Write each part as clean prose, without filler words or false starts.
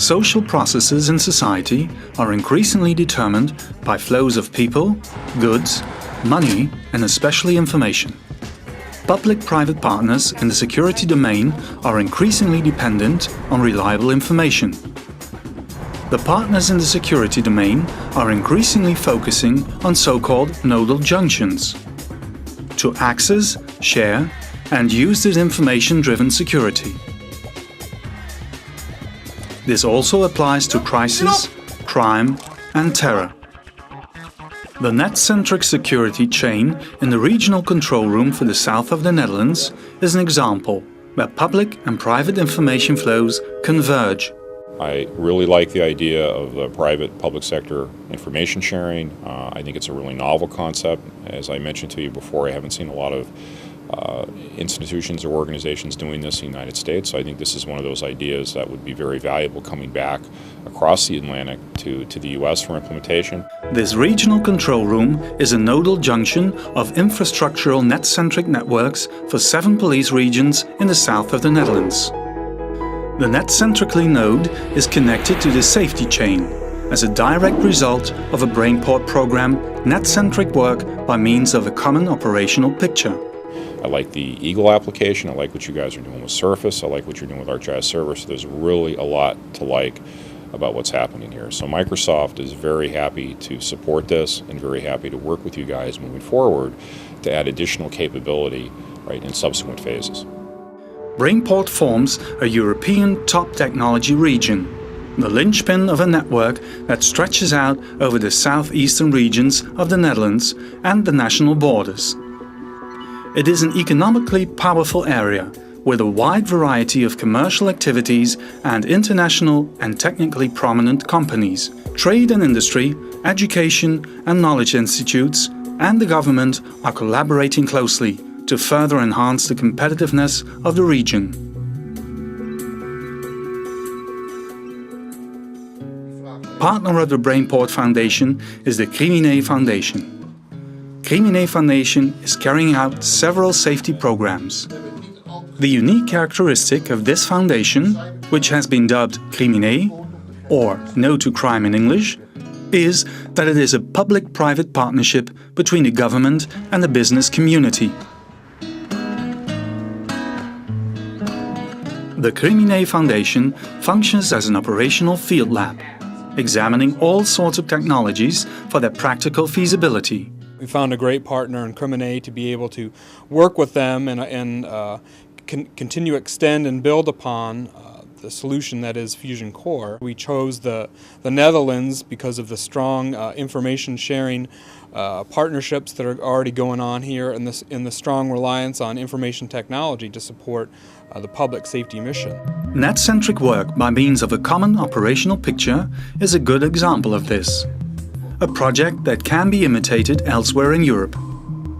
Social processes in society are increasingly determined by flows of people, goods, money and especially information. Public-private partners in the security domain are increasingly dependent on reliable information. The partners in the security domain are increasingly focusing on so-called nodal junctions to access, share and use this information-driven security. This also applies to crisis, crime and terror. The net-centric security chain in the regional control room for the south of the Netherlands is an example where public and private information flows converge. I really like the idea of the private-public sector information sharing. I think it's a really novel concept. As I mentioned to you before, I haven't seen a lot of institutions or organizations doing this in the United States. So I think this is one of those ideas that would be very valuable coming back across the Atlantic to the US for implementation. This regional control room is a nodal junction of infrastructural net-centric networks for 7 police regions in the south of the Netherlands. The net-centrically node is connected to the safety chain as a direct result of a Brainport program net-centric work by means of a common operational picture. I like the Eagle application, I like what you guys are doing with Surface, I like what you're doing with ArcGIS Server, so there's really a lot to like about what's happening here. So Microsoft is very happy to support this and very happy to work with you guys moving forward to add additional capability in subsequent phases. Brainport forms a European top technology region, the linchpin of a network that stretches out over the southeastern regions of the Netherlands and the national borders. It is an economically powerful area with a wide variety of commercial activities and international and technically prominent companies. Trade and industry, education and knowledge institutes and the government are collaborating closely to further enhance the competitiveness of the region. Partner of the Brainport Foundation is the Crimine Foundation. Crimine Foundation is carrying out several safety programs. The unique characteristic of this foundation, which has been dubbed Crimine, or No to Crime in English, is that it is a public-private partnership between the government and the business community. The Crimine Foundation functions as an operational field lab, examining all sorts of technologies for their practical feasibility. We found a great partner in Crimine to be able to work with them and continue to extend and build upon the solution that is Fusion Core. We chose the Netherlands because of the strong information sharing partnerships that are already going on here and the strong reliance on information technology to support the public safety mission. Net-centric work by means of a common operational picture is a good example of this. A project that can be imitated elsewhere in Europe.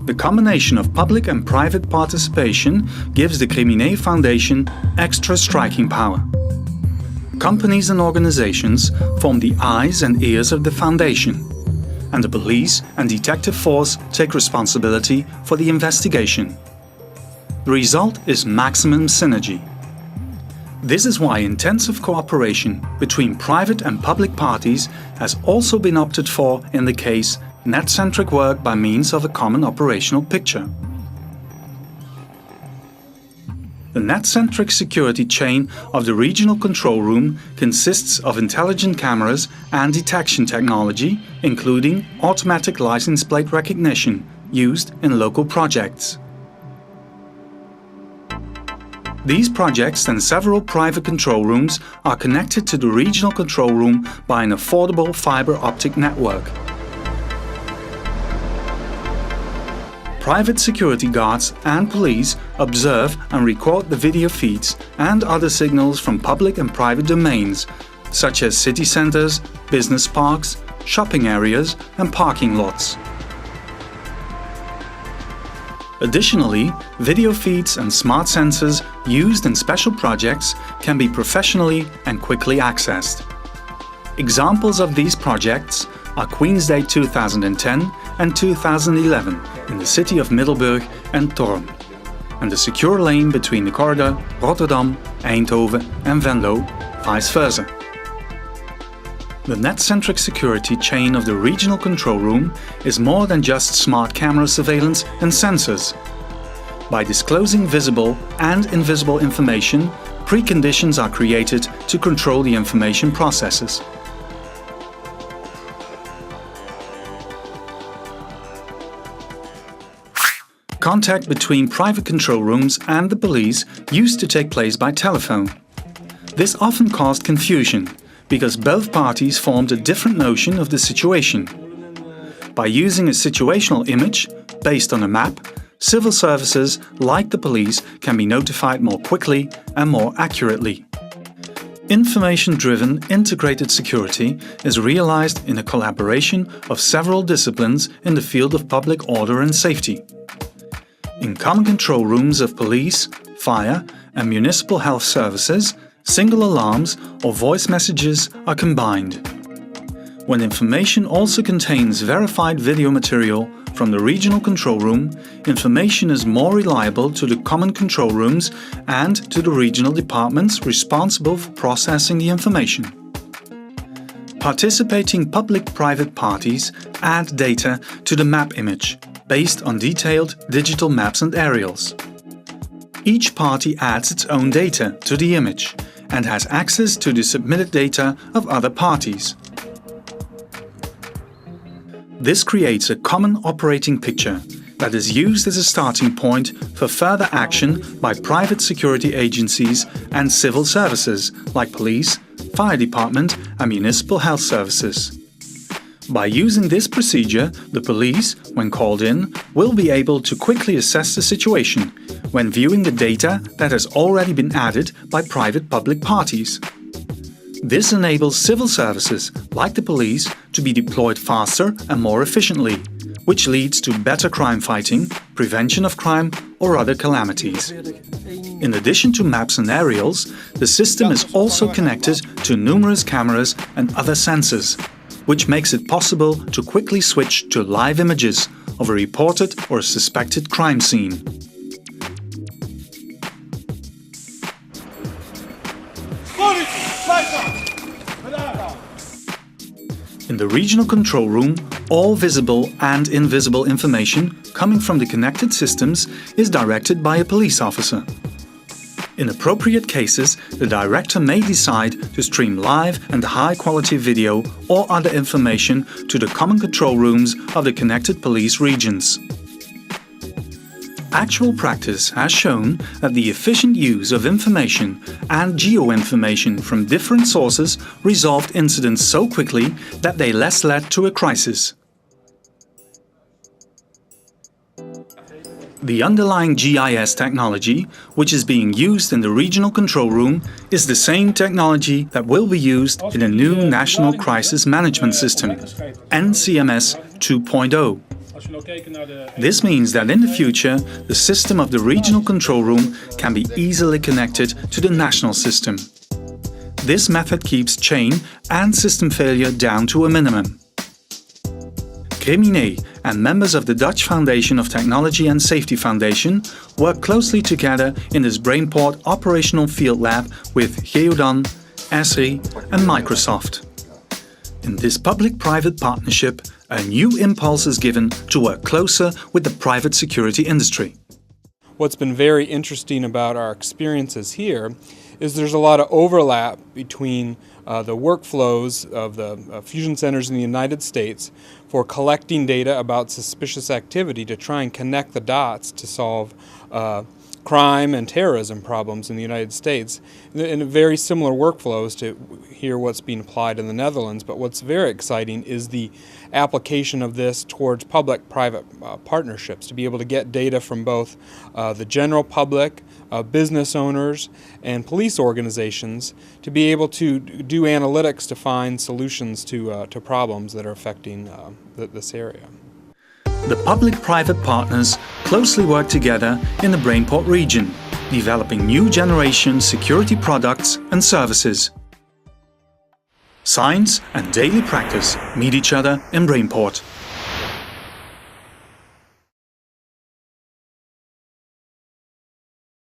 The combination of public and private participation gives the Crimine Foundation extra striking power. Companies and organizations form the eyes and ears of the foundation, and the police and detective force take responsibility for the investigation. The result is maximum synergy. This is why intensive cooperation between private and public parties has also been opted for in the case net-centric work by means of a common operational picture. The net-centric security chain of the regional control room consists of intelligent cameras and detection technology, including automatic license plate recognition used in local projects. These projects and several private control rooms are connected to the regional control room by an affordable fiber optic network. Private security guards and police observe and record the video feeds and other signals from public and private domains, such as city centers, business parks, shopping areas and parking lots. Additionally, video feeds and smart sensors used in special projects can be professionally and quickly accessed. Examples of these projects are Queen's Day 2010 and 2011 in the city of Middelburg and Thorn, and the secure lane between the corridor Rotterdam, Eindhoven and Venlo, vice versa. The net-centric security chain of the regional control room is more than just smart camera surveillance and sensors. By disclosing visible and invisible information, preconditions are created to control the information processes. Contact between private control rooms and the police used to take place by telephone. This often caused confusion, because both parties formed a different notion of the situation. By using a situational image, based on a map, civil services, like the police, can be notified more quickly and more accurately. Information-driven integrated security is realized in a collaboration of several disciplines in the field of public order and safety. In common control rooms of police, fire and municipal health services, single alarms or voice messages are combined. When information also contains verified video material from the regional control room, information is more reliable to the common control rooms and to the regional departments responsible for processing the information. Participating public-private parties add data to the map image, based on detailed digital maps and aerials. Each party adds its own data to the image and has access to the submitted data of other parties. This creates a common operating picture that is used as a starting point for further action by private security agencies and civil services like police, fire department and municipal health services. By using this procedure, the police, when called in, will be able to quickly assess the situation when viewing the data that has already been added by private-public parties. This enables civil services, like the police, to be deployed faster and more efficiently, which leads to better crime fighting, prevention of crime or other calamities. In addition to maps and aerials, the system is also connected to numerous cameras and other sensors, which makes it possible to quickly switch to live images of a reported or suspected crime scene. In the regional control room, all visible and invisible information coming from the connected systems is directed by a police officer. In appropriate cases, the director may decide to stream live and high-quality video or other information to the common control rooms of the connected police regions. Actual practice has shown that the efficient use of information and geo-information from different sources resolved incidents so quickly that they led to a crisis. The underlying GIS technology, which is being used in the regional control room, is the same technology that will be used in a new National Crisis Management System, NCMS 2.0. This means that in the future, the system of the regional control room can be easily connected to the national system. This method keeps chain and system failure down to a minimum. Criminé and members of the Dutch Foundation of Technology and Safety Foundation work closely together in this Brainport Operational Field Lab with Geodan, Esri and Microsoft. In this public-private partnership, a new impulse is given to work closer with the private security industry. What's been very interesting about our experiences here is there's a lot of overlap between the workflows of the fusion centers in the United States for collecting data about suspicious activity to try and connect the dots to solve crime and terrorism problems in the United States, in very similar workflows to hear what's being applied in the Netherlands. But what's very exciting is the application of this towards public-private partnerships, to be able to get data from both the general public, business owners, and police organizations to be able to do analytics to find solutions to problems that are affecting this area. The public-private partners closely work together in the Brainport region, developing new generation security products and services. Science and daily practice meet each other in Brainport.